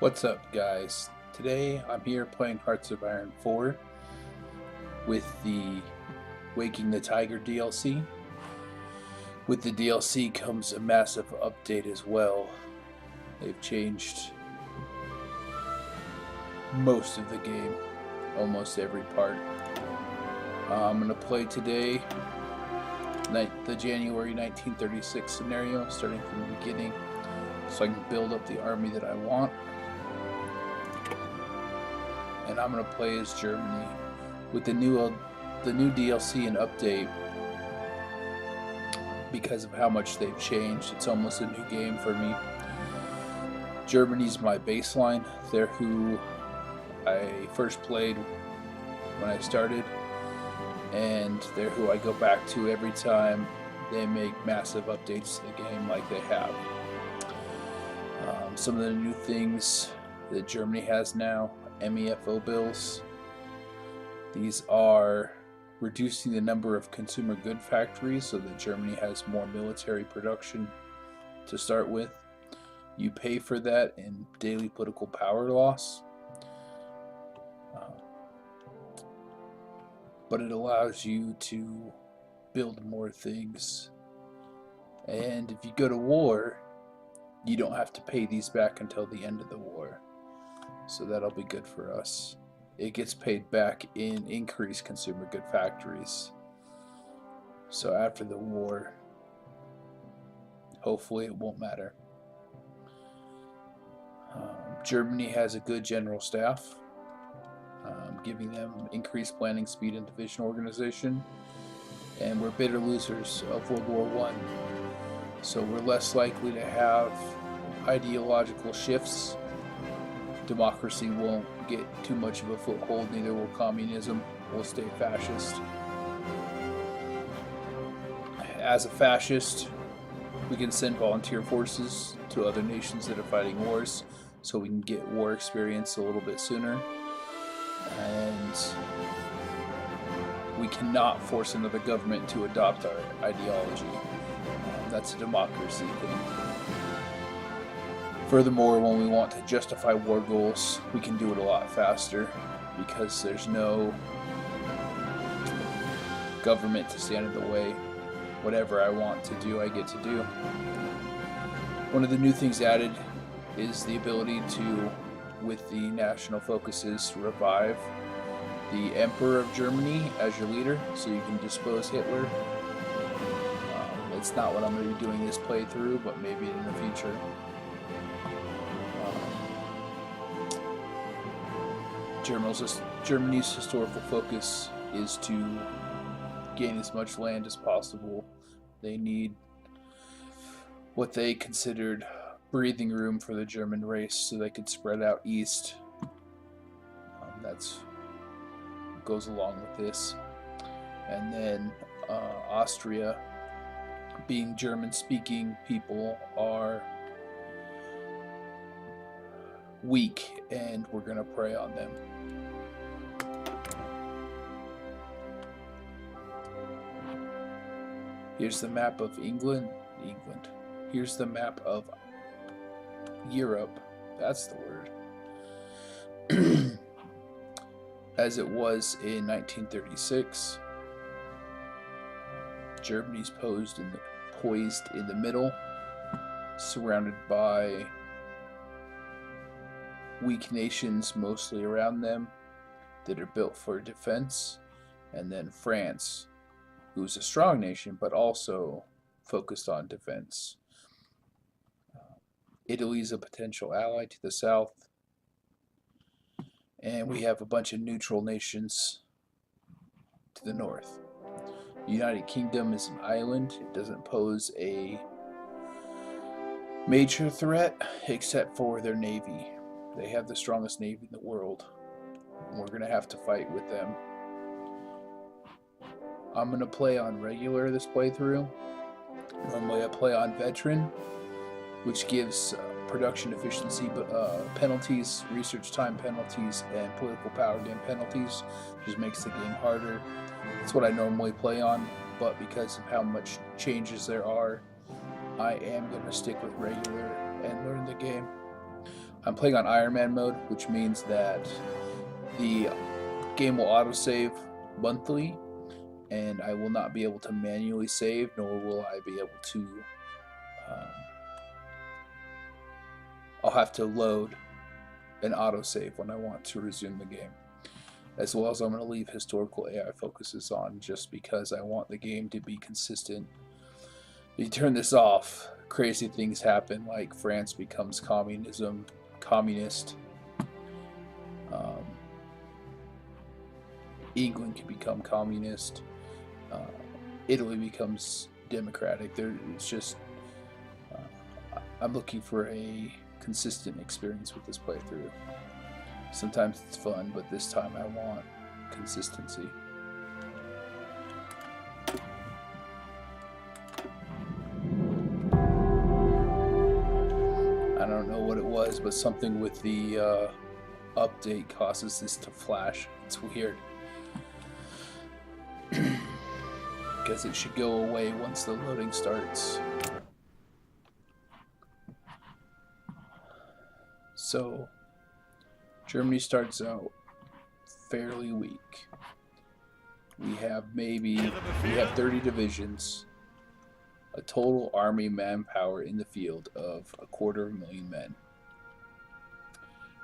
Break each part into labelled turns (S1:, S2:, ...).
S1: What's up, guys? Today I'm here playing Hearts of Iron 4 with the Waking the Tiger DLC. With the DLC comes a massive update as well. They've changed most of the game, almost every part. I'm going to play today the January 1936 scenario, starting from the beginning, so I can build up the army that I want. And I'm going to play as Germany. With the new DLC and update, because of how much they've changed, it's almost a new game for me. Germany's my baseline. They're who I first played when I started, and they're who I go back to every time they make massive updates to the game like they have. Some of the new things that Germany has now: MEFO bills. These are reducing the number of consumer good factories so that Germany has more military production to start with. You pay for that in daily political power loss, but it allows you to build more things. And if you go to war, you don't have to pay these back until the end of the war. So that'll be good for us. It gets paid back in increased consumer good factories. So after the war, hopefully it won't matter. Germany has a good general staff, giving them increased planning speed and division organization. And we're bitter losers of World War I. So we're less likely to have ideological shifts. Democracy won't get too much of a foothold, neither will communism. We'll stay fascist. As a fascist, we can send volunteer forces to other nations that are fighting wars, so we can get war experience a little bit sooner. And we cannot force another government to adopt our ideology. That's a democracy thing. Furthermore, when we want to justify war goals, we can do it a lot faster because there's no government to stand in the way. Whatever I want to do, I get to do. One of the new things added is the ability to, with the national focuses, revive the Emperor of Germany as your leader, so you can dispose Hitler. It's not what I'm going to be doing this playthrough, but maybe in the future. Germany's historical focus is to gain as much land as possible. They need what they considered breathing room for the German race so they could spread out east. That's goes along with this. And then Austria, being German-speaking people, are weak, and we're going to prey on them. Here's the map of England. Here's the map of Europe. That's the word. As it was in 1936, Germany's poised in the middle, surrounded by weak nations mostly around them that are built for defense, and then France, who's a strong nation but also focused on defense. Italy's a potential ally to the south, and we have a bunch of neutral nations to the north. The United Kingdom is an island. It doesn't pose a major threat except for their navy. They have the strongest navy in the world, and we're going to have to fight with them. I'm going to play on regular this playthrough. Normally I play on veteran, which gives production efficiency penalties, research time penalties, and political power game penalties. Just makes the game harder. That's what I normally play on, but because of how much changes there are, I am going to stick with regular and learn the game. I'm playing on Iron Man mode, which means that the game will autosave monthly, and I will not be able to manually save, nor will I be able to. I'll have to load an autosave when I want to resume the game. As well as I'm going to leave historical AI focuses on just because I want the game to be consistent. If you turn this off, crazy things happen, like France becomes communist. England can become communist. Italy becomes democratic. It's just I'm looking for a consistent experience with this playthrough. Sometimes it's fun, but this time I want consistency. I don't know what it was, but something with the update causes this to flash. It's weird. Because it should go away once the loading starts. So, Germany starts out fairly weak. We have 30 divisions, a total army manpower in the field of 250,000 men.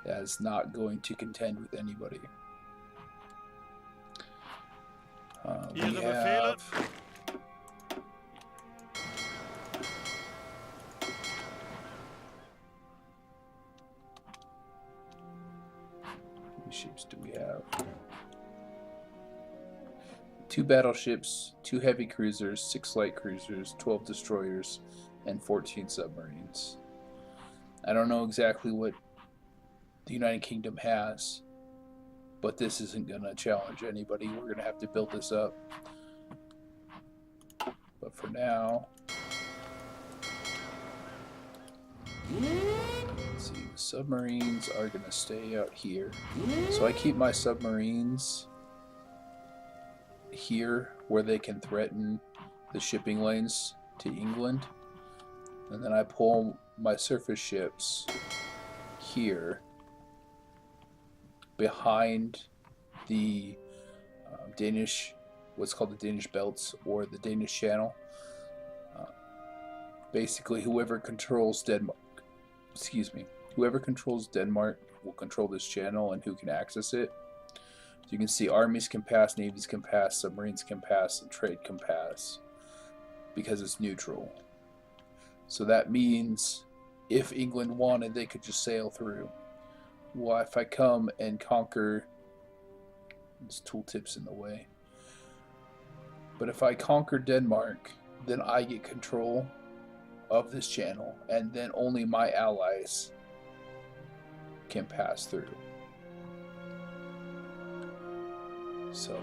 S1: That is not going to contend with anybody. We have ships do we have? 2 battleships, 2 heavy cruisers, 6 light cruisers, 12 destroyers, and 14 submarines. I don't know exactly what the United Kingdom has, but this isn't going to challenge anybody. We're going to have to build this up. But for now, let's see, the submarines are going to stay out here. So I keep my submarines here where they can threaten the shipping lanes to England. And then I pull my surface ships here behind the Danish, what's called the Danish belts or the Danish channel. Basically, whoever controls Denmark will control this channel and who can access it. So you can see armies can pass, navies can pass, submarines can pass, and trade can pass because it's neutral. So that means if England wanted, they could just sail through. Well, if I come and conquer, this tooltip's in the way, but if I conquer Denmark, then I get control of this channel, and then only my allies can pass through. So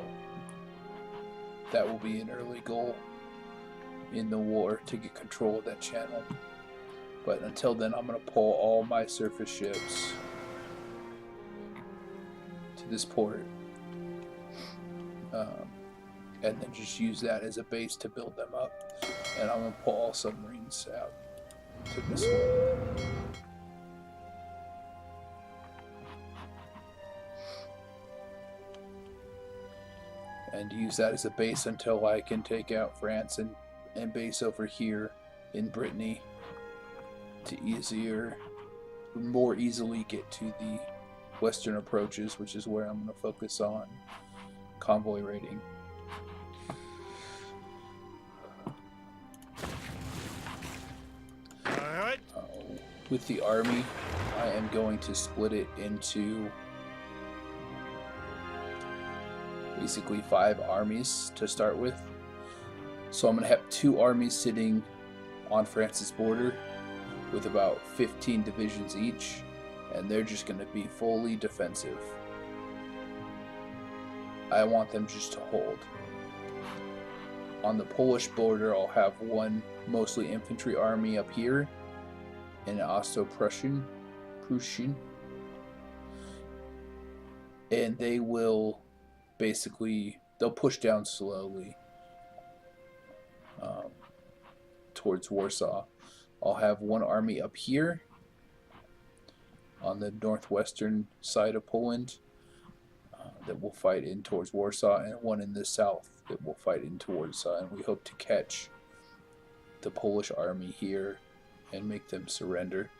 S1: that will be an early goal in the war, to get control of that channel. But until then, I'm going to pull all my surface ships to this port, and then just use that as a base to build them up. And I'm going to pull all submarines out to this one. And use that as a base until I can take out France and base over here in Brittany to more easily get to the western approaches, which is where I'm going to focus on convoy raiding. With the army, I am going to split it into basically 5 armies to start with. So I'm going to have 2 armies sitting on France's border with about 15 divisions each, and they're just going to be fully defensive. I want them just to hold. On the Polish border, I'll have 1 mostly infantry army up here, and an Austro-Prussian, and they will basically, they'll push down slowly towards Warsaw. I'll have 1 army up here, on the northwestern side of Poland that will fight in towards Warsaw, and one in the south that will fight in towards, and we hope to catch the Polish army here and make them surrender.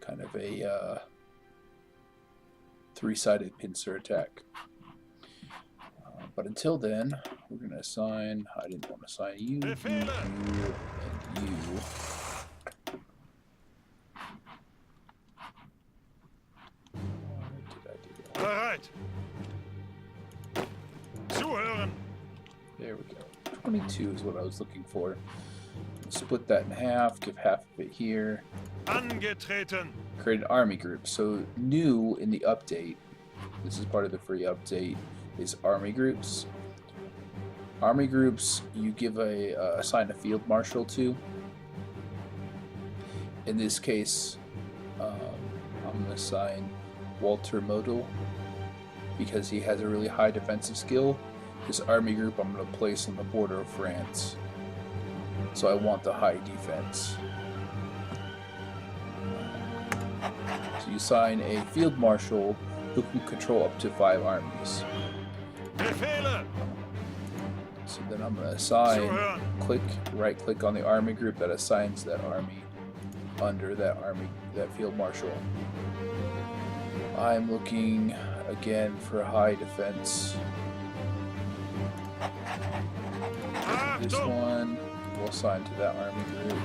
S1: Kind of a three-sided pincer attack. But until then, we're going to assign, I didn't want to assign you, and you.
S2: Bereit. Zuhören.
S1: There we go. 22 is what I was looking for. Split that in half, give half of it here.
S2: Angetreten.
S1: Create an army group. So new in the update, this is part of the free update, is army groups. Army groups you give assign a field marshal to. In this case, I'm going to assign Walter Model because he has a really high defensive skill. This army group I'm going to place on the border of France. So I want the high defense. So you assign a field marshal who can control up to 5 armies.
S2: Befehle.
S1: So then I'm going to assign, right click on the army group that assigns that army under that field marshal. I'm looking again for high defense. This one we'll assign to that army group.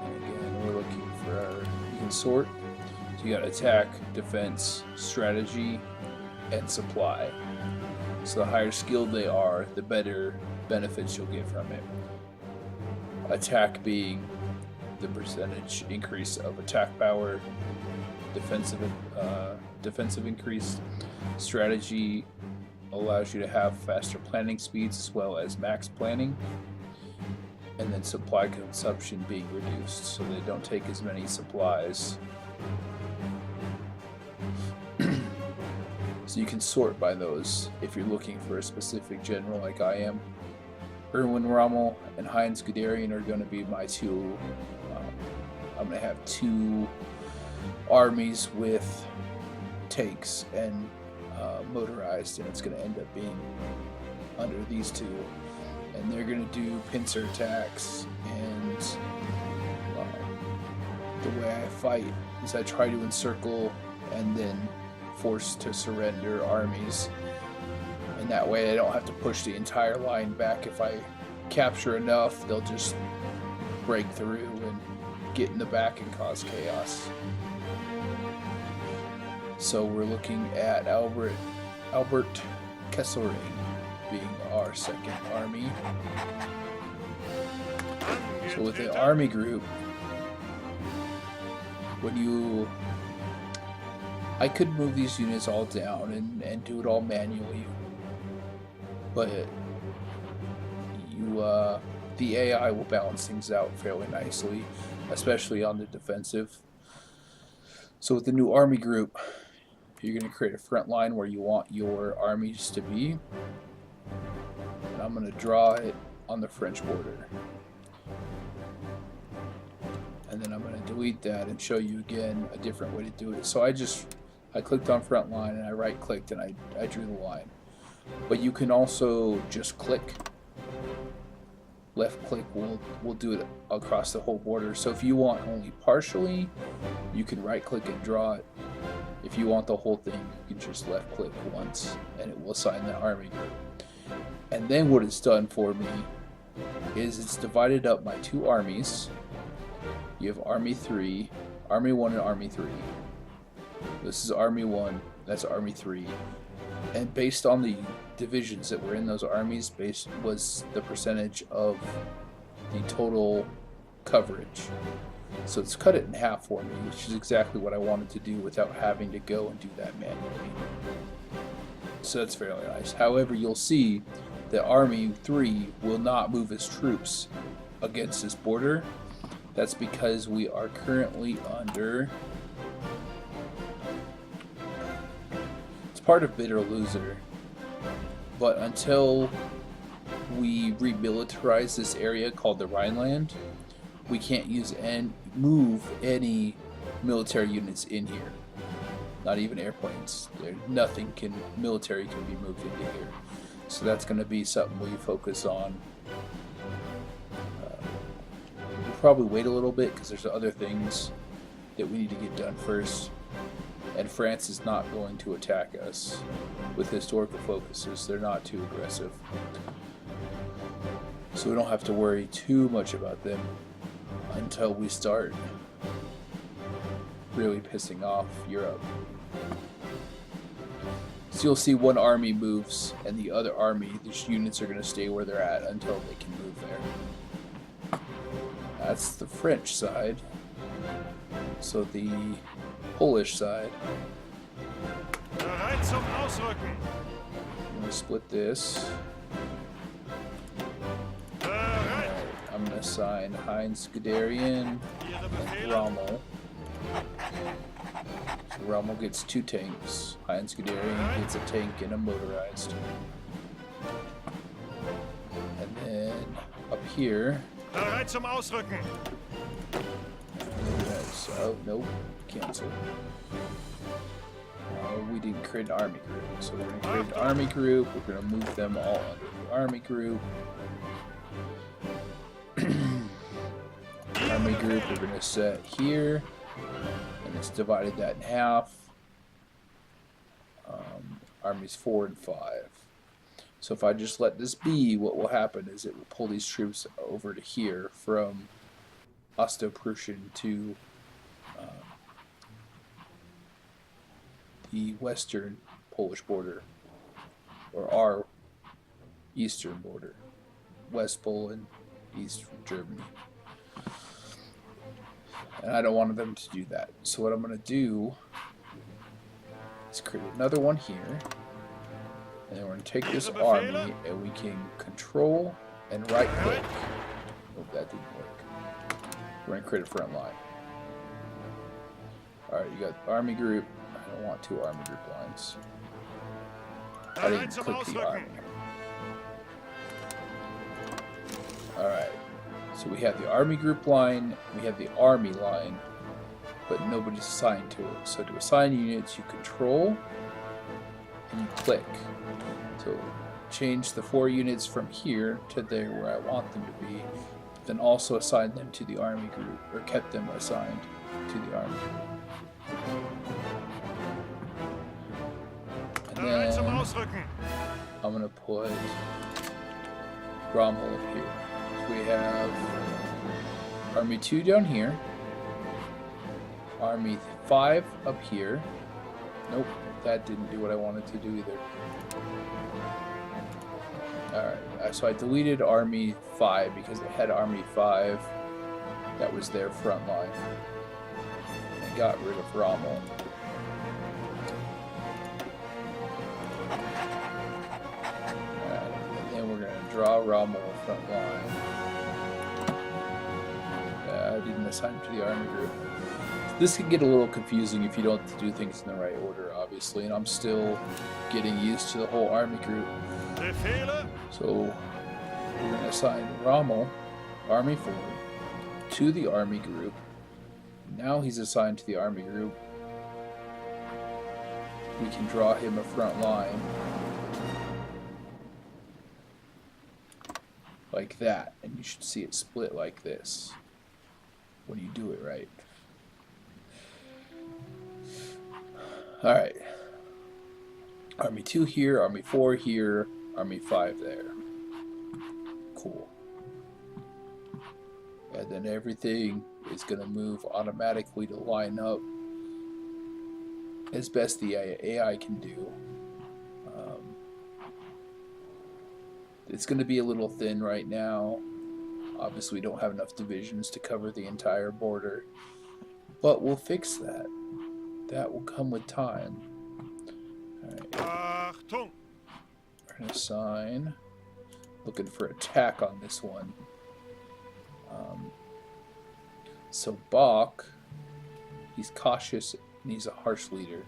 S1: And again, we're looking for you can sort. So you got attack, defense, strategy, and supply. So the higher skilled they are, the better benefits you'll get from it. Attack being the percentage increase of attack power, defensive increase. Strategy allows you to have faster planning speeds as well as max planning, and then supply consumption being reduced so they don't take as many supplies. So you can sort by those if you're looking for a specific general like I am. Erwin Rommel and Heinz Guderian are going to be my two. I'm going to have 2 armies with tanks and motorized, and it's going to end up being under these 2. And they're going to do pincer attacks, and the way I fight is I try to encircle and then force to surrender armies, and that way I don't have to push the entire line back. If I capture enough, they'll just break through and get in the back and cause chaos. So we're looking at Albert Kesselring being our second army. So with the army group, I could move these units all down and do it all manually, but the AI will balance things out fairly nicely, especially on the defensive. So with the new army group, you're going to create a front line where you want your armies to be, and I'm going to draw it on the French border. And then I'm going to delete that and show you again a different way to do it. So I clicked on front line and I right clicked and I drew the line. But you can also just click. Left click will do it across the whole border. So if you want only partially, you can right click and draw it. If you want the whole thing, you can just left click once and it will assign the army group. And then what it's done for me is it's divided up my 2 armies. You have Army 3, Army 1 and Army 3. This is Army 1, that's Army 3. And based on the divisions that were in those armies, was the percentage of the total coverage. So it's cut it in half for me, which is exactly what I wanted to do without having to go and do that manually. So that's fairly nice. However, you'll see that Army 3 will not move its troops against this border. That's because we are currently under... It's part of Bidder Loser, but until we remilitarize this area called the Rhineland, we can't use and move any military units in here. Not even airplanes. Nothing military can be moved into here. So that's going to be something we focus on. We'll probably wait a little bit because there's other things that we need to get done first. And France is not going to attack us with historical focuses. They're not too aggressive. So we don't have to worry too much about them until we start really pissing off Europe. So you'll see one army moves and the other army, these units are going to stay where they're at until they can move there. That's the French side. So the Polish side.
S2: Bereit zum Ausrücken.
S1: I'm going to split this.
S2: Bereit.
S1: I'm going to assign Heinz Guderian
S2: Ihre
S1: and
S2: Befehle.
S1: Rommel. So Rommel gets 2 tanks. Heinz Guderian gets a tank and a motorized. And then up here.
S2: Bereit zum Ausrücken.
S1: Oh, nope. Cancel. We didn't create an army group. So we're going to create an army group. We're going to move them all under the army group. Army group we're going to set here. And it's divided that in half. Armies 4 and 5. So if I just let this be, what will happen is it will pull these troops over to here from Osto-Prussian to the western Polish border, or our eastern border, West Poland, East Germany. And I don't want them to do that. So what I'm going to do is create another one here, and then we're going to take this army and we can control and right click. Oh, that didn't work. We're going to create a front line. Alright, you got army group. I don't want 2 army group lines. I didn't click the army. Alright, so we have the army group line, we have the army line, but nobody's assigned to it. So to assign units, you control and you click. So change the 4 units from here to there where I want them to be, then also assign them to the army group, or kept them assigned to the army group. And
S2: Bereit zum
S1: then
S2: Ausrücken.
S1: I'm going to put Rommel up here. So we have Army 2 down here, Army 5 up here. Nope, that didn't do what I wanted to do either. Alright, so I deleted Army 5 because it had Army 5 that was their front line. I got rid of Rommel. And then we're going to draw Rommel front line. I didn't assign him to the army group. This can get a little confusing if you don't do things in the right order, obviously, and I'm still getting used to the whole army group.
S2: Befehle.
S1: So we're going to assign Rommel, Army 4, to the army group. Now he's assigned to the army group. We can draw him a front line like that, and you should see it split like this when you do it right. Alright. Army 2 here, Army 4 here, Army 5 there. Cool. And then everything is going to move automatically to line up as best the AI can do. It's going to be a little thin right now. Obviously we don't have enough divisions to cover the entire border, but we'll fix that. That will come with time. Alright.
S2: Achtung.
S1: We're going to assign. Looking for attack on this one. So Bach, he's cautious and he's a harsh leader.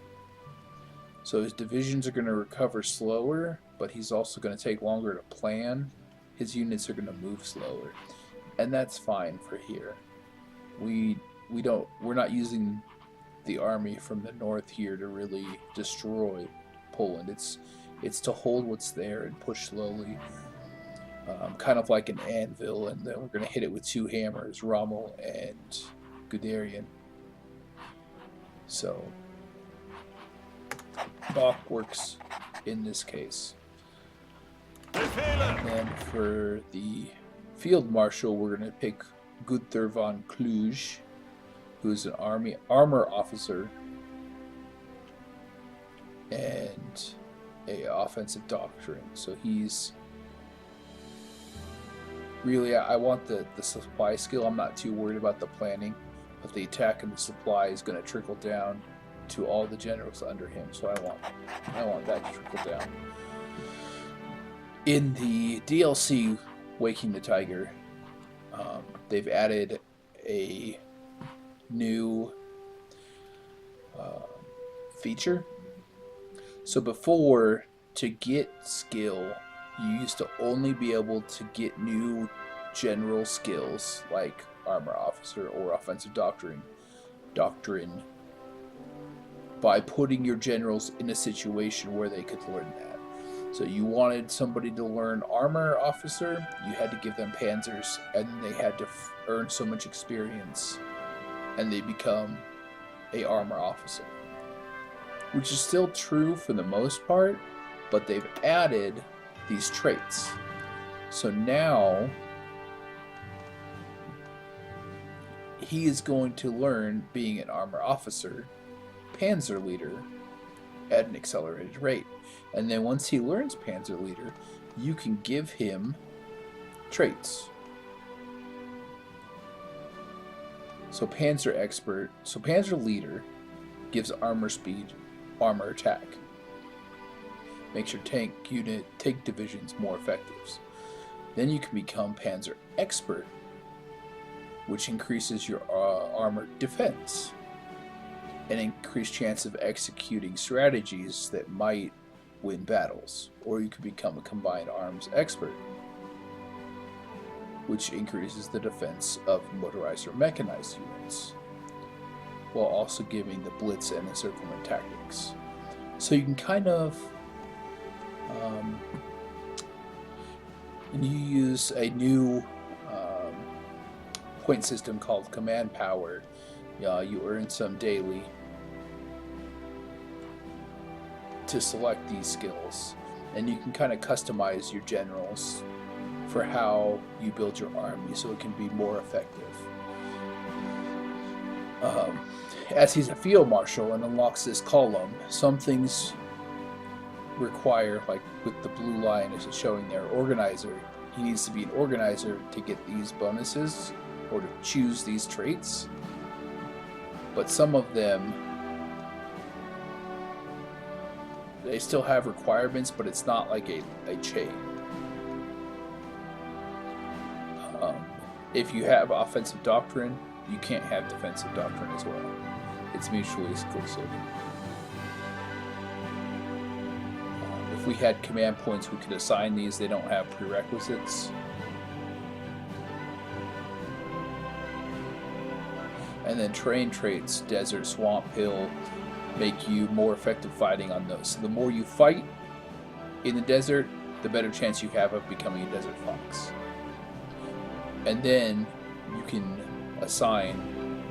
S1: So his divisions are going to recover slower, but he's also going to take longer to plan his units are going to move slower, and that's fine for here. We're not using the army from the north here to really destroy Poland. It's to hold what's there and push slowly, kind of like an anvil, and then we're going to hit it with 2 hammers, Rommel and Guderian. So Bach works in this case.
S2: Befehle!
S1: And then for the field marshal, we're going to pick Gunther von Kluge, who is an armor officer and a offensive doctrine. So he's really, I want the supply skill. I'm not too worried about the planning, but the attack and the supply is going to trickle down to all the generals under him. So I want that to trickle down. In the DLC, Waking the Tiger, they've added a new feature. So before, to get skill, you used to only be able to get new general skills like armor officer or offensive doctrine by putting your generals in a situation where they could learn that. So you wanted somebody to learn armor officer, you had to give them panzers, and they had to earn so much experience, and they become a armor officer. Which is still true for the most part, but they've added these traits. So now he is going to learn, being an armor officer, panzer leader at an accelerated rate. And then once he learns panzer leader, you can give him traits. So panzer leader gives armor speed, armor attack. Makes your tank divisions more effective. Then you can become panzer expert, which increases your armor defense and increased chance of executing strategies that might win battles. Or you could become a combined arms expert, which increases the defense of motorized or mechanized units, while also giving the blitz and encirclement tactics. So you can kind of and you use a new point system called command power. You earn some daily to select these skills, and you can kind of customize your generals for how you build your army so it can be more effective. As he's a field marshal and unlocks this column, some things require, like with the blue line as it's showing there, organizer. He needs to be an organizer to get these bonuses or to choose these traits. But some of them, they still have requirements, but it's not like a chain. If you have offensive doctrine, you can't have defensive doctrine as well. It's mutually exclusive. If we had command points, we could assign these. They don't have prerequisites. And then terrain traits, desert, swamp, hill, make you more effective fighting on those. So the more you fight in the desert, the better chance you have of becoming a desert fox. And then you can assign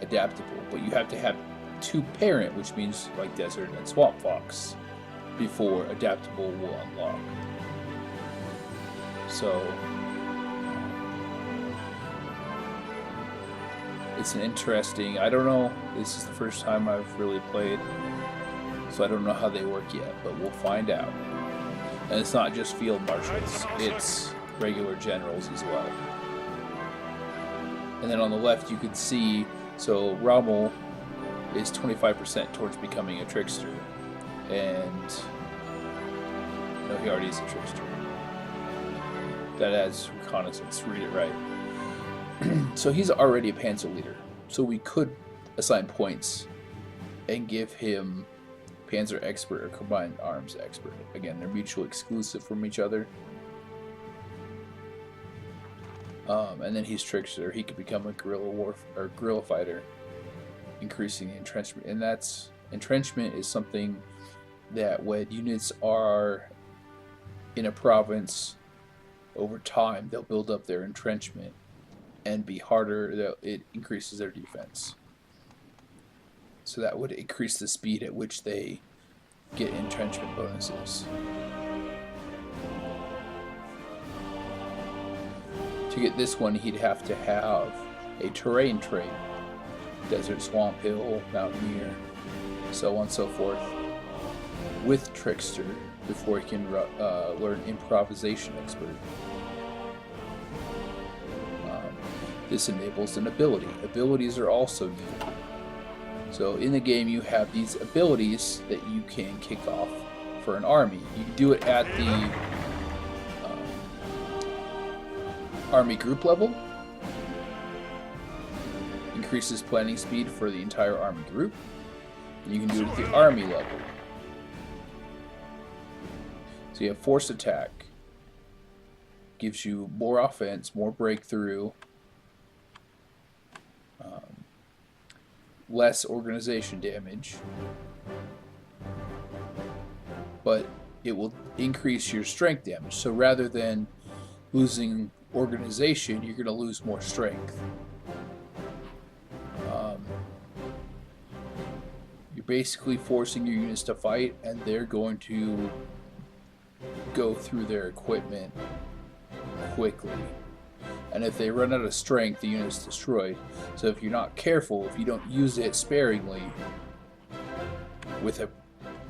S1: adaptable, but you have to have 2 parent, which means like desert and swamp fox, before adaptable will unlock. So it's an interesting, I don't know, this is the first time I've really played, so I don't know how they work yet, but we'll find out. And it's not just field marshals, it's regular generals as well. And then on the left you can see, so Rommel is 25% towards becoming a trickster, and no, he already is a trickster. That adds reconnaissance, read it right. So he's already a panzer leader, so we could assign points and give him panzer expert or combined arms expert. Again, they're mutually exclusive from each other. And then he's trickster. He could become a guerrilla fighter, increasing the entrenchment. And that's entrenchment is something that when units are in a province over time, they'll build up their entrenchment and be harder. It increases their defense. So that would increase the speed at which they get entrenchment bonuses. To get this one, he'd have to have a terrain trait: desert, swamp, hill, mountaineer, so on and so forth, with trickster before he can learn improvisation expert. This enables an ability. Abilities are also new. So in the game you have these abilities that you can kick off for an army. You can do it at the army group level. Increases planning speed for the entire army group. And you can do it at the army level. So you have force attack. Gives you more offense, more breakthrough, less organization damage, but it will increase your strength damage. So rather than losing organization, you're going to lose more strength. You're basically forcing your units to fight, and they're going to go through their equipment quickly. And if they run out of strength, the unit's destroyed. So if you're not careful, if you don't use it sparingly, with a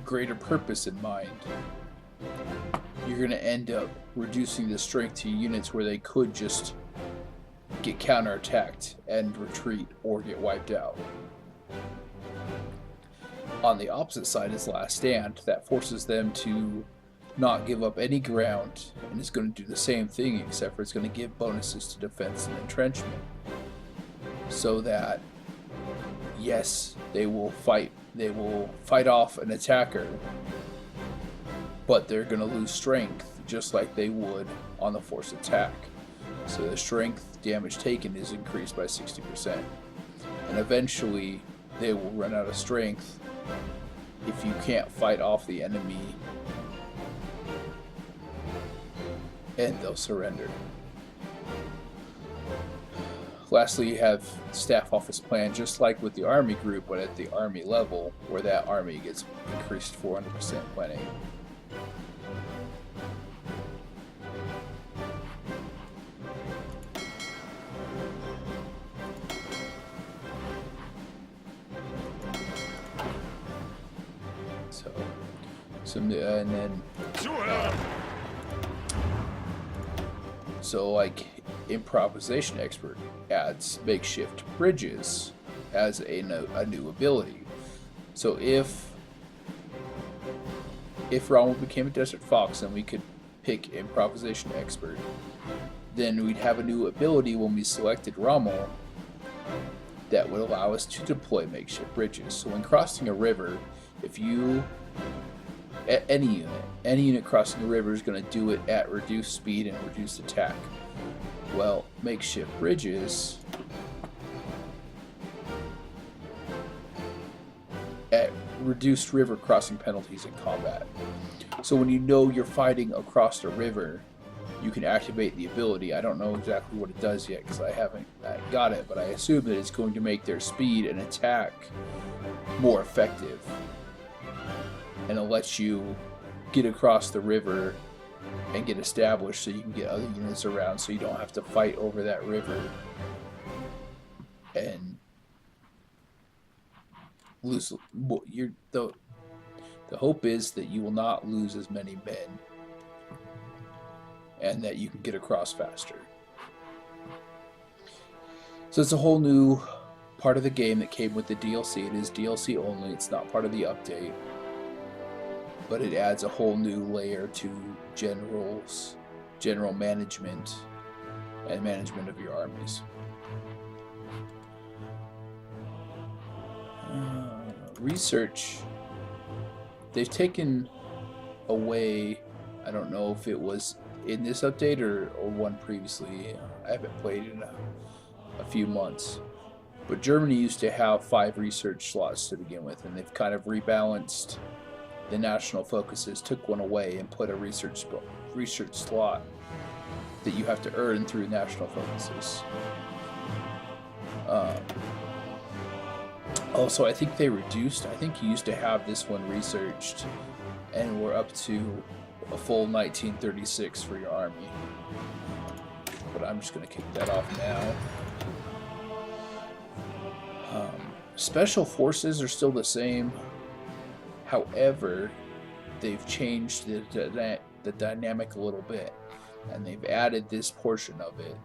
S1: greater purpose in mind, you're going to end up reducing the strength to units where they could just get counterattacked and retreat or get wiped out. On the opposite side is Last Stand. That forces them to not give up any ground, and it's going to do the same thing, except for it's going to give bonuses to defense and entrenchment, so that yes, they will fight off an attacker, but they're going to lose strength just like they would on the force attack. So the strength damage taken is increased by 60%, and eventually they will run out of strength if you can't fight off the enemy, and they'll surrender. Lastly, you have staff office plan, just like with the army group, but at the army level, where that army gets increased 400% planning. And then so like improvisation expert adds makeshift bridges as a new ability. So if Rommel became a desert fox and we could pick improvisation expert, then we'd have a new ability when we selected Rommel that would allow us to deploy makeshift bridges. So when crossing a river, if you any unit crossing a river is going to do it at reduced speed and reduced attack. Well, makeshift bridges at reduced river crossing penalties in combat. So when you know you're fighting across the river, you can activate the ability. I don't know exactly what it does yet because I haven't got it, but I assume that it's going to make their speed and attack more effective. And it'll let you get across the river and get established so you can get other units around so you don't have to fight over that river and lose. The hope is that you will not lose as many men and that you can get across faster. So it's a whole new part of the game that came with the DLC. It is DLC only. It's not part of the update. But it adds a whole new layer to general management, and management of your armies. Research. They've taken away, I don't know if it was in this update or one previously. I haven't played in a few months. But Germany used to have 5 research slots to begin with, and they've kind of rebalanced the national focuses, took one away and put a research slot that you have to earn through national focuses. Also, I think they reduced. I think you used to have this one researched, and we're up to a full 1936 for your army. But I'm just going to kick that off now. Special forces are still the same. However, they've changed the dynamic a little bit, and they've added this portion of it.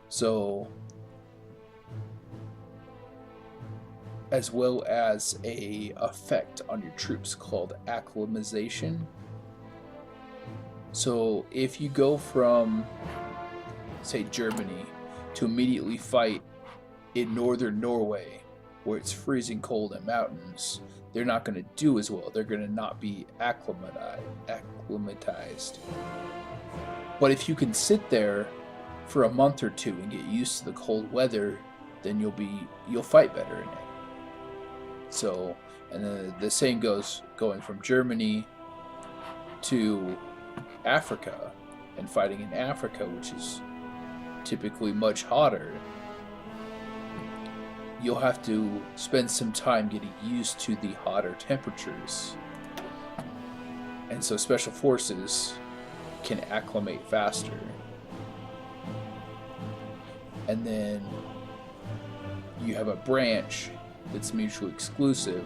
S1: So, as well as a effect on your troops called acclimatization. So if you go from, say, Germany to immediately fight in northern Norway, where it's freezing cold and mountains, they're not going to do as well. They're going to not be acclimatized. But if you can sit there for a month or two and get used to the cold weather, then you'll fight better in it. So, and then the same goes going from Germany to Africa and fighting in Africa, which is typically much hotter. You'll have to spend some time getting used to the hotter temperatures. And so special forces can acclimate faster. And then you have a branch that's mutually exclusive.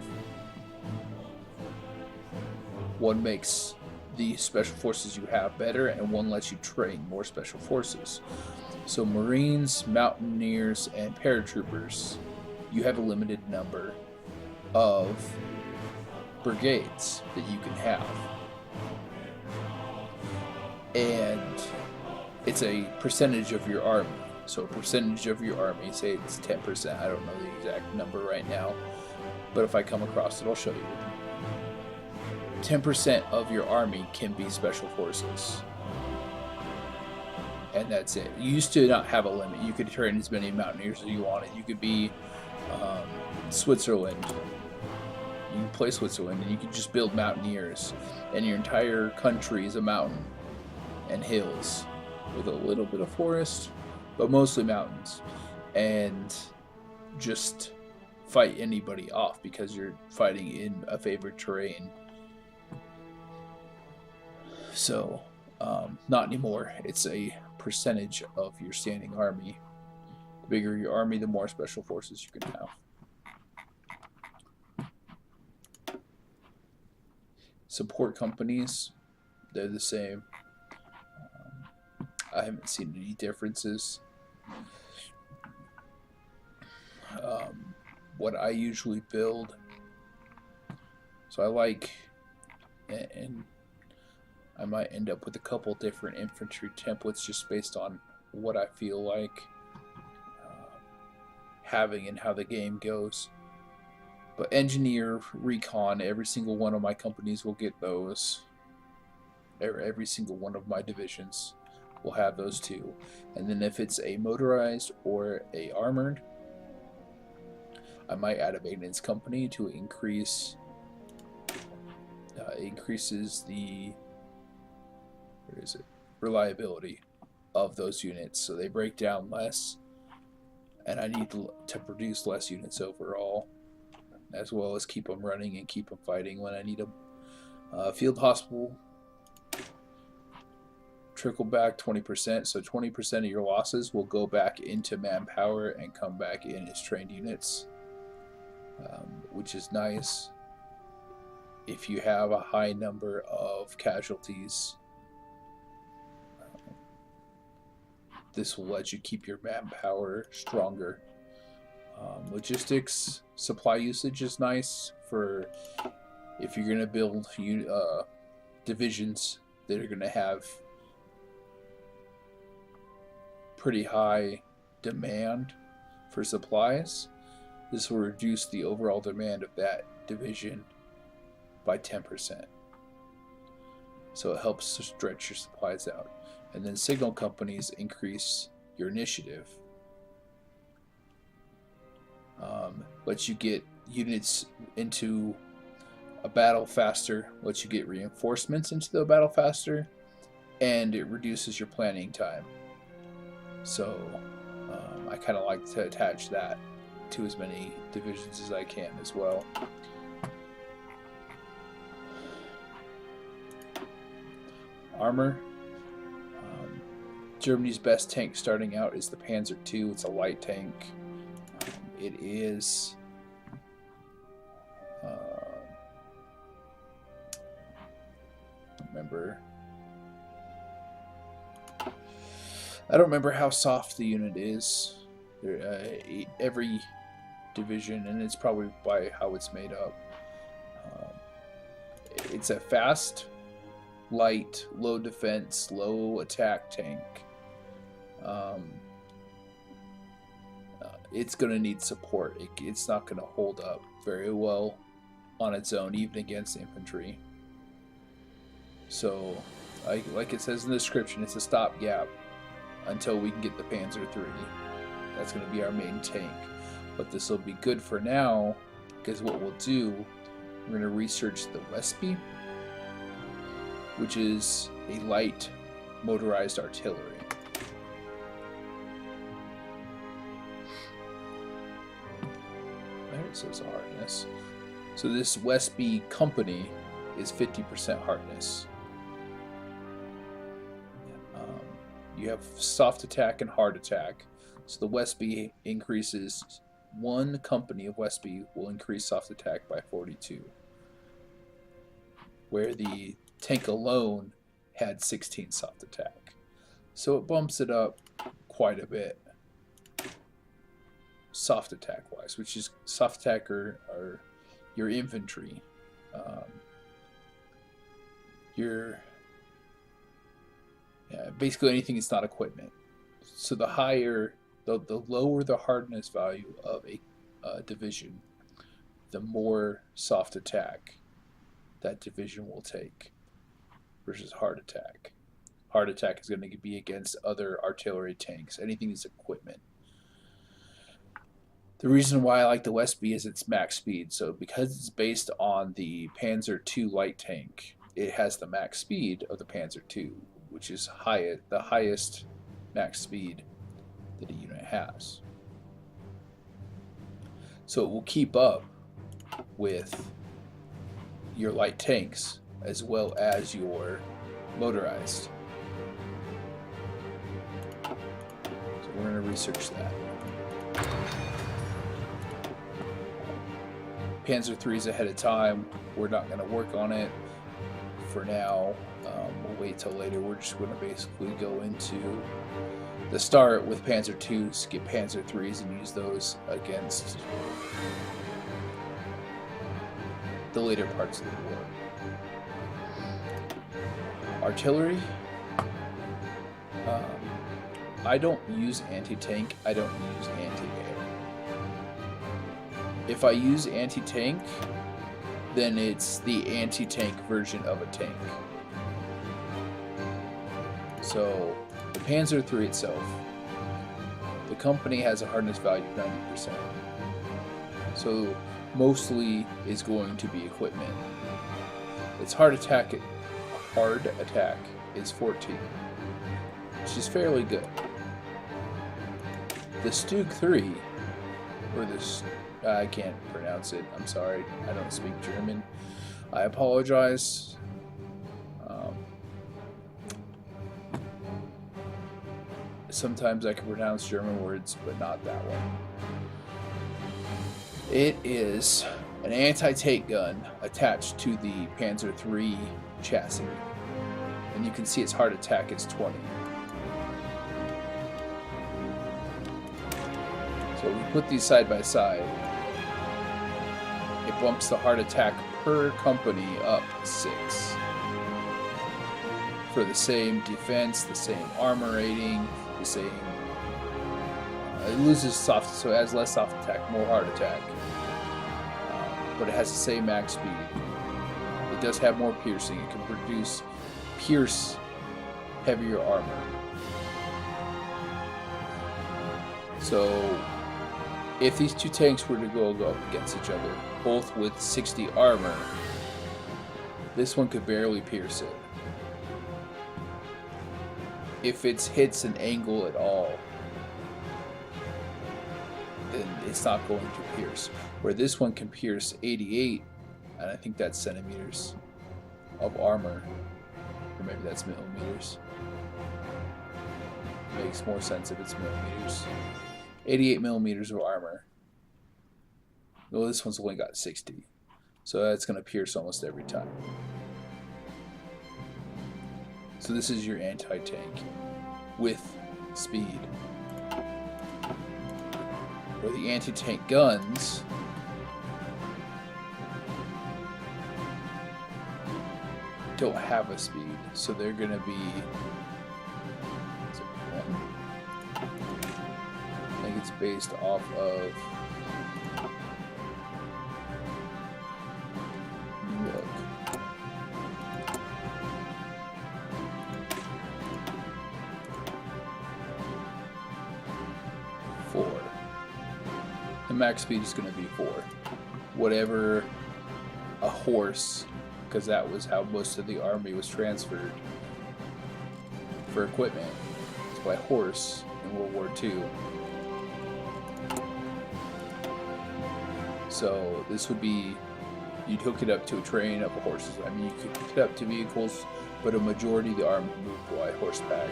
S1: One makes the special forces you have better, and one lets you train more special forces. So Marines, Mountaineers, and Paratroopers, you have a limited number of brigades that you can have. And it's a percentage of your army. So a percentage of your army, say it's 10%, I don't know the exact number right now, but if I come across it, I'll show you. 10% of your army can be special forces. And that's it. You used to not have a limit. You could train as many Mountaineers as you wanted. You could be Switzerland. You can play Switzerland, and you could just build Mountaineers. And your entire country is a mountain and hills with a little bit of forest, but mostly mountains. And just fight anybody off because you're fighting in a favored terrain. So, not anymore. It's a percentage of your standing army. The bigger your army, the more special forces you can have. Support companies, they're the same. I haven't seen any differences. What I usually build, so I like, and I might end up with a couple different infantry templates just based on what I feel like having and how the game goes. But engineer, recon, every single one of my companies will get those. Every single one of my divisions will have those too. And then if it's a motorized or a armored, I might add a maintenance company to increases the reliability of those units, so they break down less, and I need to produce less units overall, as well as keep them running and keep them fighting when I need them. Field hospital, trickle back 20%, so 20% of your losses will go back into manpower and come back in as trained units, which is nice. If you have a high number of casualties, this will let you keep your manpower stronger. Logistics, supply usage is nice for if you're going to build divisions that are going to have pretty high demand for supplies. This will reduce the overall demand of that division by 10%. so it helps to stretch your supplies out. And then signal companies increase your initiative. Lets you get units into a battle faster, lets you get reinforcements into the battle faster, and it reduces your planning time. So I kind of like to attach that to as many divisions as I can as well. Armor. Germany's best tank starting out is the Panzer II. It's a light tank. It is I don't remember how soft the unit is. Every division, and it's probably by how it's made up. It's a fast, light, low defense, low attack tank. It's going to need support. It's not going to hold up very well on its own, even against infantry. So, like it says in the description, it's a stopgap until we can get the Panzer III. That's going to be our main tank. But this will be good for now, because what we'll do, we're going to research the Wespe, which is a light motorized artillery. There it says hardness. So this Wespe company is 50% hardness. You have soft attack and hard attack. So the Wespe increases, one company of Wespe will increase soft attack by 42. Where the tank alone had 16 soft attack. So it bumps it up quite a bit. Soft attack wise, which is soft attack are your infantry. Basically anything that's not equipment. So the lower the hardness value of a division, the more soft attack that division will take versus hard attack. Hard attack is going to be against other artillery tanks, anything that's equipment. The reason why I like the Wespe is its max speed. So because it's based on the Panzer II light tank, it has the max speed of the Panzer II, which is the highest max speed that a unit has. So it will keep up with your light tanks as well as your motorized. So we're going to research that. Panzer III's ahead of time. We're not going to work on it for now. We'll wait till later. We're just going to basically go into the start with Panzer IIs, get Panzer IIIs, and use those against the later parts of the war. Artillery. I don't use anti-tank. I don't use anti-air. If I use anti-tank, then it's the anti-tank version of a tank. So, the Panzer III itself, the company has a hardness value of 90%. So, mostly is going to be equipment. Its hard attack is 14, which is fairly good. The Stug 3, or this, I can't pronounce it, I'm sorry, I don't speak German. I apologize. Sometimes I can pronounce German words, but not that one. It is an anti-tank gun attached to the Panzer III chassis. And you can see its hard attack is 20. So we put these side by side. It bumps the hard attack per company up 6. For the same defense, the same armor rating, the same. It loses soft, so it has less soft attack, more hard attack. But it has the same max speed. It does have more piercing. It can produce pierce heavier armor. So if these two tanks were to go up against each other, both with 60 armor, this one could barely pierce it. If it hits an angle at all, then it's not going to pierce. Where this one can pierce 88, and I think that's centimeters of armor, or maybe that's millimeters. Makes more sense if it's millimeters. 88 millimeters of armor. Well, this one's only got 60, so that's going to pierce almost every time. So this is your anti-tank with speed. Where the anti-tank guns don't have a speed, so they're going to be, I think it's based off of, look, the max speed is going to be 4. Whatever a horse, because that was how most of the army was transferred for equipment. It's by horse in World War II. So this would be, you'd hook it up to a train of horses. I mean, you could hook it up to vehicles, but a majority of the army moved by horseback.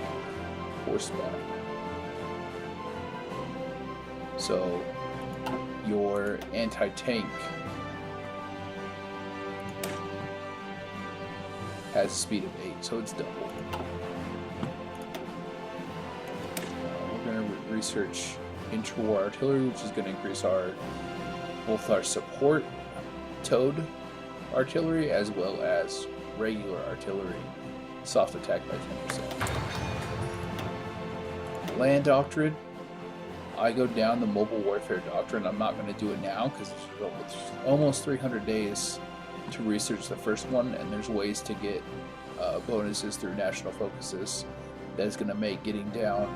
S1: So your anti-tank has a speed of 8, so it's double. We're going to research interwar artillery, which is going to increase both our support towed artillery as well as regular artillery soft attack by 10%. Land doctrine, I go down the mobile warfare doctrine. I'm not going to do it now because it's almost 300 days to research the first one, and there's ways to get bonuses through national focuses that is going to make getting down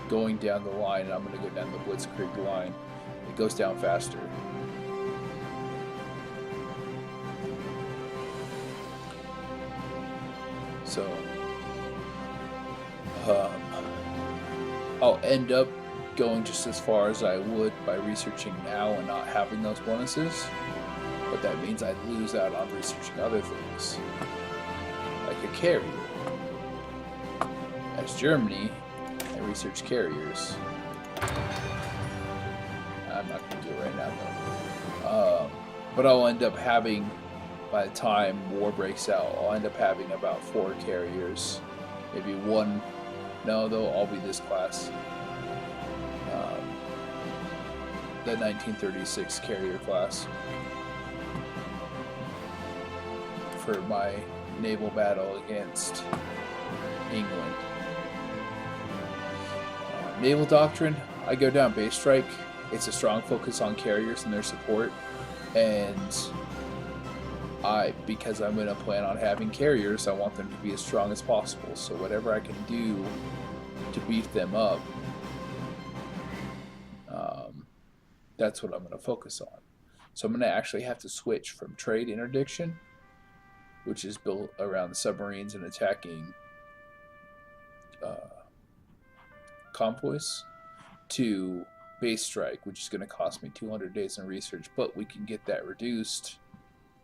S1: going down the line, and I'm going to go down the Blitzkrieg line. It goes down faster. So I'll end up going just as far as I would by researching now and not having those bonuses, but that means I'd lose out on researching other things, like a carrier. As Germany, I research carriers. I'm not going to do it right now, though. But I'll end up having, by the time war breaks out, I'll end up having about 4 carriers. Maybe 1. No, they'll all be this class. The 1936 carrier class. For my naval battle against England. Naval doctrine, I go down base strike. It's a strong focus on carriers and their support, and because I'm going to plan on having carriers, I want them to be as strong as possible. So whatever I can do to beef them up, that's what I'm going to focus on. So I'm going to actually have to switch from trade interdiction, which is built around the submarines and attacking convoys, to base strike, which is going to cost me 200 days in research, but we can get that reduced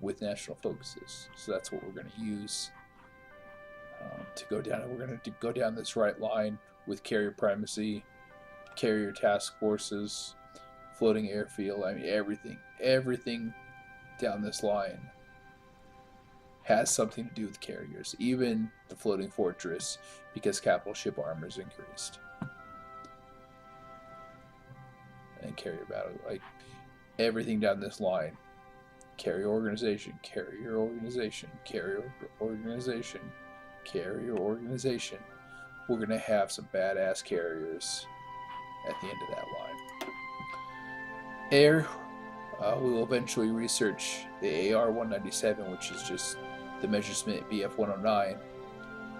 S1: with national focuses. So that's what we're going to use to go down. We're going to go down this right line with carrier primacy, carrier task forces, floating airfield. I mean, everything down this line has something to do with carriers, even the floating fortress, because capital ship armor is increased. And carrier battle, like everything down this line, carrier organization, carrier organization, carrier organization, carrier organization. We're gonna have some badass carriers at the end of that line. Air, We will eventually research the AR-197, which is just the Messerschmitt Bf-109,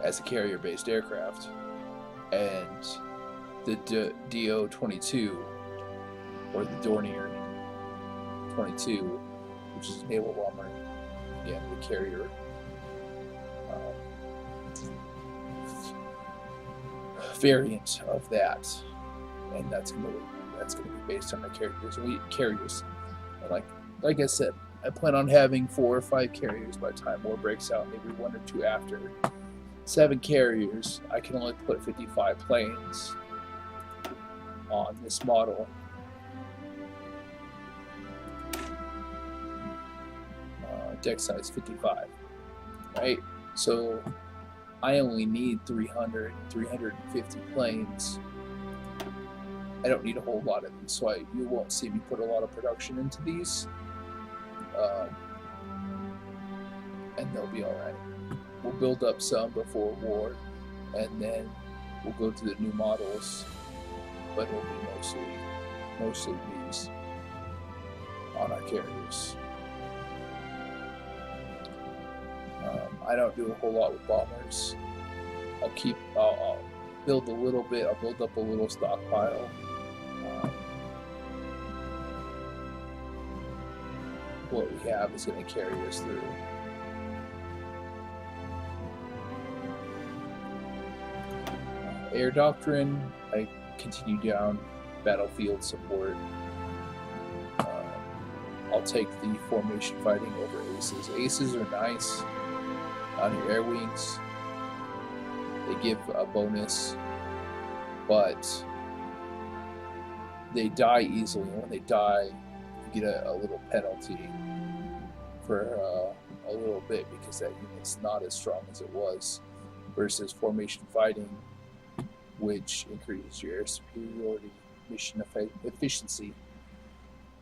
S1: as a carrier-based aircraft, and the DO-22, or the Dornier 22, which is a naval bomber, again the carrier variant of that, and that's gonna be based on the carriers. And like I said, I plan on having 4 or 5 carriers by the time war breaks out, maybe 1 or 2 after. 7 carriers. I can only put 55 planes on this model. Deck size 55, right? So I only need 350 planes. I don't need a whole lot of these, so you won't see me put a lot of production into these, and they'll be all right. We'll build up some before war, and then we'll go to the new models, but it'll be mostly these on our carriers. I don't do a whole lot with bombers. I'll build a little bit. I'll build up a little stockpile. What we have is going to carry us through. Air doctrine, I continue down battlefield support. I'll take the formation fighting over aces. Aces are nice on your air wings. They give a bonus, but they die easily. And when they die, you get a little penalty for a little bit, because that unit's not as strong as it was, versus formation fighting, which increases your air superiority, mission efficiency.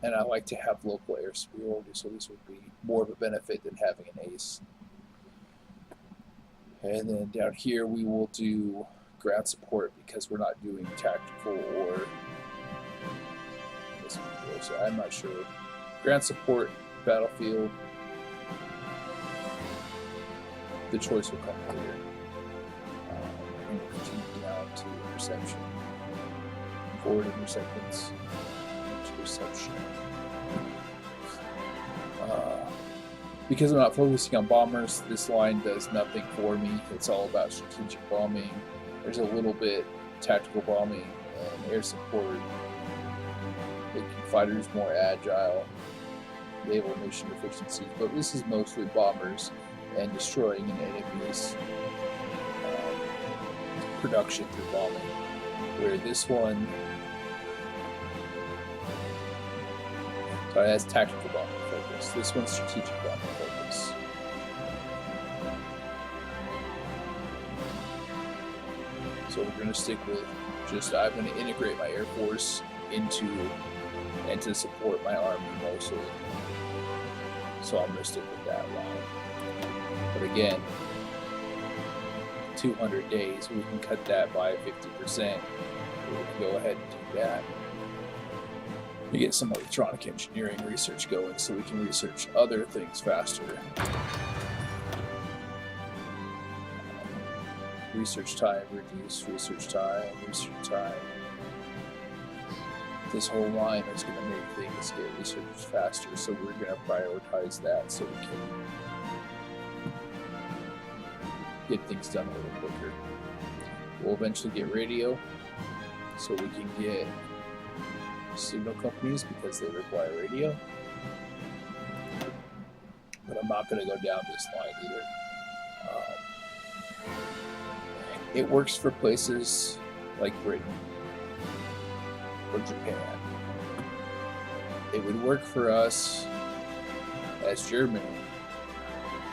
S1: And I like to have local air superiority, so this would be more of a benefit than having an ace. And then down here we will do ground support, because we're not doing tactical or so I'm not sure. Ground support, battlefield. The choice will come later. And we'll continue down to interception. Forward interceptions. Interception. Because I'm not focusing on bombers, this line does nothing for me. It's all about strategic bombing. There's a little bit tactical bombing and air support, making fighters more agile, naval mission efficiencies. But this is mostly bombers and destroying an enemy's production through bombing. Where this one has tactical bombing focus. This one's strategic bombing focus. So we're going to stick with I'm going to integrate my Air Force into and to support my Army mostly. So I'm going to stick with that line. But again, 200 days, we can cut that by 50%. We can go ahead and do that. We get some electronic engineering research going, so we can research other things faster. Research time, reduce research time. This whole line is going to make things get researched faster, so we're going to prioritize that so we can get things done a little quicker. We'll eventually get radio, so we can get signal companies because they require radio. But I'm not going to go down this line either. It works for places like Britain or Japan. It would work for us as Germany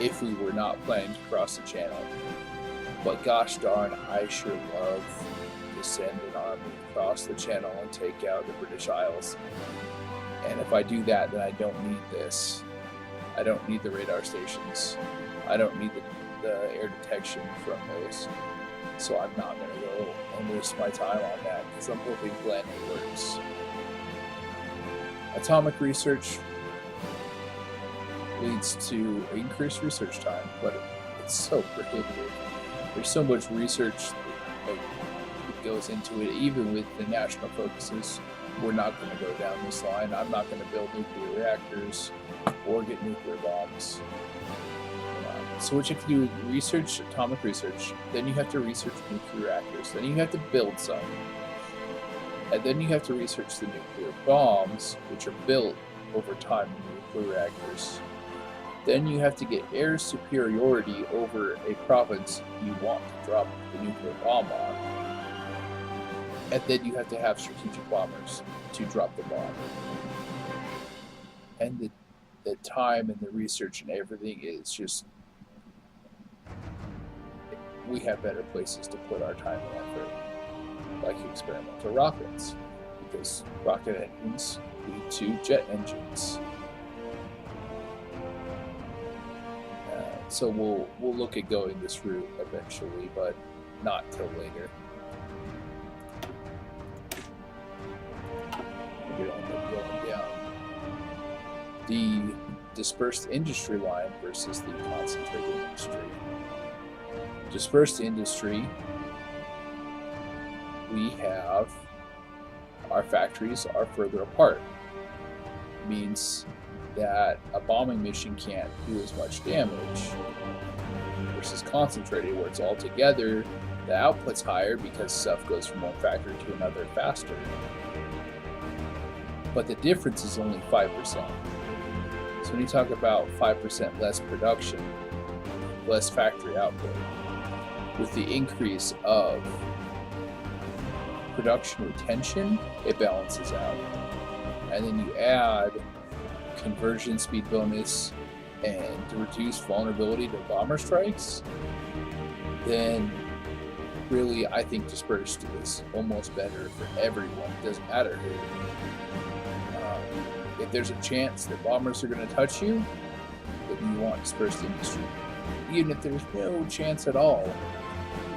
S1: if we were not planning to cross the channel. But gosh darn, I sure love to send an army across the channel and take out the British Isles. And if I do that, then I don't need this. I don't need the radar stations. I don't need the air detection from those. So I'm not going to go and waste my time on that, because I'm hoping Plan A works. Atomic research, leads to increased research time, but it's so prohibitive. There's so much research that goes into it, even with the national focuses. We're not going to go down this line. I'm not going to build nuclear reactors or get nuclear bombs. So what you have to do is research atomic research, then you have to research nuclear reactors, then you have to build some, and then you have to research the nuclear bombs, which are built over time in nuclear reactors. Then you have to get air superiority over a province you want to drop the nuclear bomb on. And then you have to have strategic bombers to drop the bomb. And the time and the research and everything is just... we have better places to put our time and effort, like experimental rockets, because rocket engines lead to jet engines. So we'll look at going this route eventually, but not till later. We don't end up going down the dispersed industry line versus the concentrated industry. Dispersed industry, we have our factories are further apart. Means that a bombing mission can't do as much damage versus concentrated, where it's all together. The output's higher because stuff goes from one factory to another faster. But the difference is only 5%. So when you talk about 5% less production, less factory output, with the increase of production retention, it balances out. And then you add conversion speed bonus and to reduce vulnerability to bomber strikes, then really I think dispersed is almost better for everyone. It doesn't matter who. If there's a chance that bombers are going to touch you, then you want dispersed industry. Even if there's no chance at all,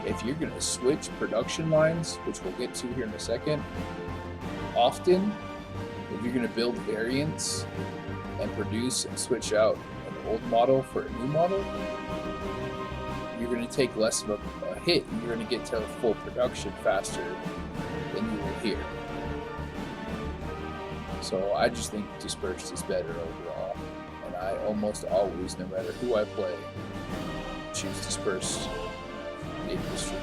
S1: if you're going to switch production lines, which we'll get to here in a second, often, if you're going to build variants and produce and switch out an old model for a new model, you're going to take less of a hit. You're going to get to full production faster than you will here. So I just think dispersed is better overall. And I almost always, no matter who I play, choose dispersed industry.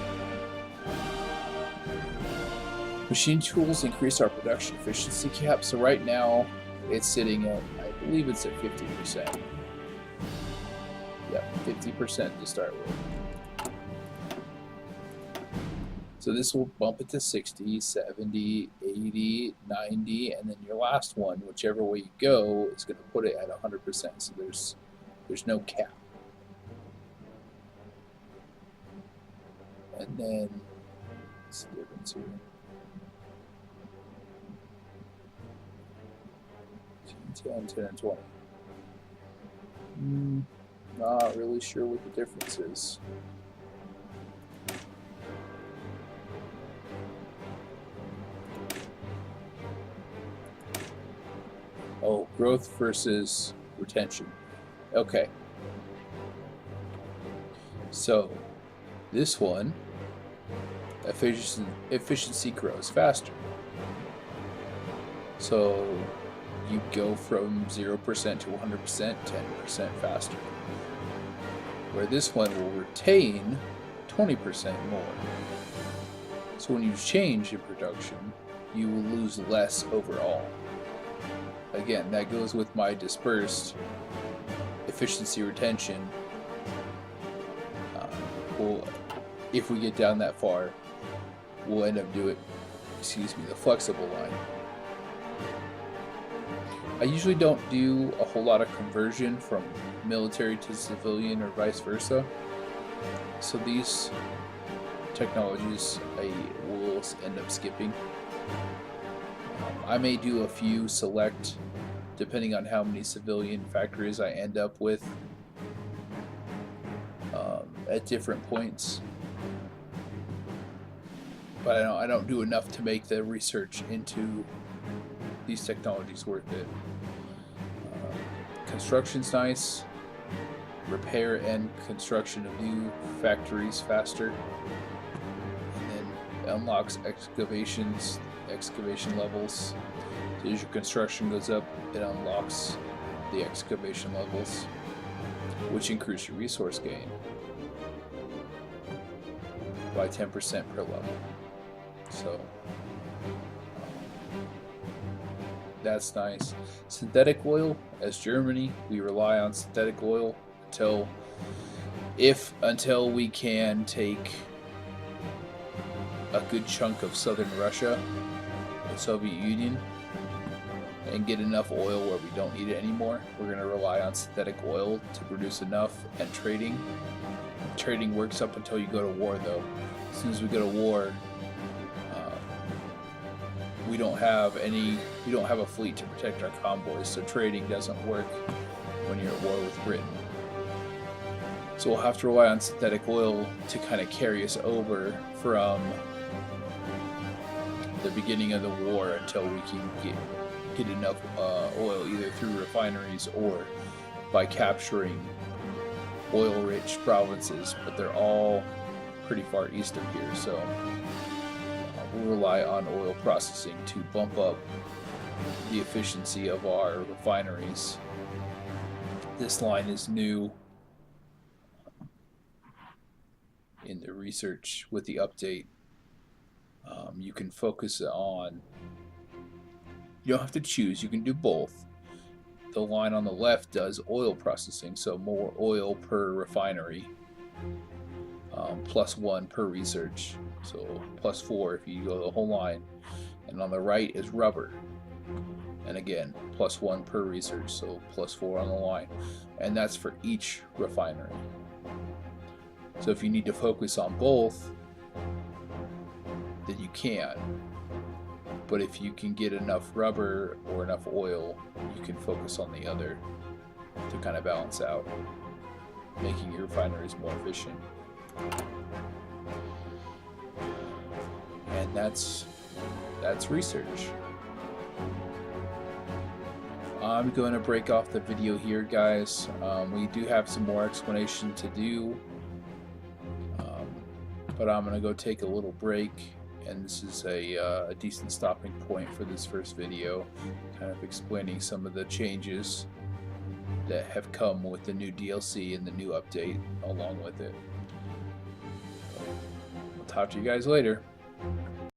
S1: Machine tools increase our production efficiency cap. So right now it's sitting at, I believe it's at 50%. Yep, 50% to start with. So this will bump it to 60, 70, 80, 90, and then your last one, whichever way you go, is going to put it at 100%. So there's no cap. And then, what's the difference here? 10, 10, and 20. Not really sure what the difference is. Oh, growth versus retention. Okay. So, this one, efficiency grows faster. So, you go from 0% to 100%, 10% faster. Where this one will retain 20% more. So when you change in production, you will lose less overall. Again, that goes with my dispersed efficiency retention. If we get down that far, we'll end up doing, the flexible line. I usually don't do a whole lot of conversion from military to civilian or vice versa. So these technologies I will end up skipping. I may do a few select, depending on how many civilian factories I end up with at different points. But I don't do enough to make the research into these technologies worth it. construction's nice. Repair and construction of new factories faster. And then unlocks excavation levels. So as your construction goes up, it unlocks the excavation levels, which increase your resource gain by 10% per level. So that's nice. Synthetic oil, as Germany, we rely on synthetic oil until we can take a good chunk of southern Russia, the Soviet Union, and get enough oil where we don't need it anymore. We're going to rely on synthetic oil to produce enough, and trading. Trading works up until you go to war, though. As soon as we go to war, we don't have a fleet to protect our convoys, so trading doesn't work when you're at war with Britain. So we'll have to rely on synthetic oil to kind of carry us over from the beginning of the war until we can get enough oil, either through refineries or by capturing oil-rich provinces, but they're all pretty far east of here, so we'll rely on oil processing to bump up the efficiency of our refineries. This line is new in the research with the update. You can focus on, you don't have to choose, you can do both. The line on the left does oil processing, so more oil per refinery, +1 per research, so +4 if you go the whole line. And on the right is rubber, and again +1 per research, so +4 on the line, and that's for each refinery. So if you need to focus on both, then you can. But if you can get enough rubber or enough oil, you can focus on the other to kind of balance out, making your refineries more efficient. And that's research. I'm going to break off the video here, guys. We do have some more explanation to do, but I'm going to go take a little break. And this is a decent stopping point for this first video, kind of explaining some of the changes that have come with the new DLC and the new update along with it. I'll talk to you guys later.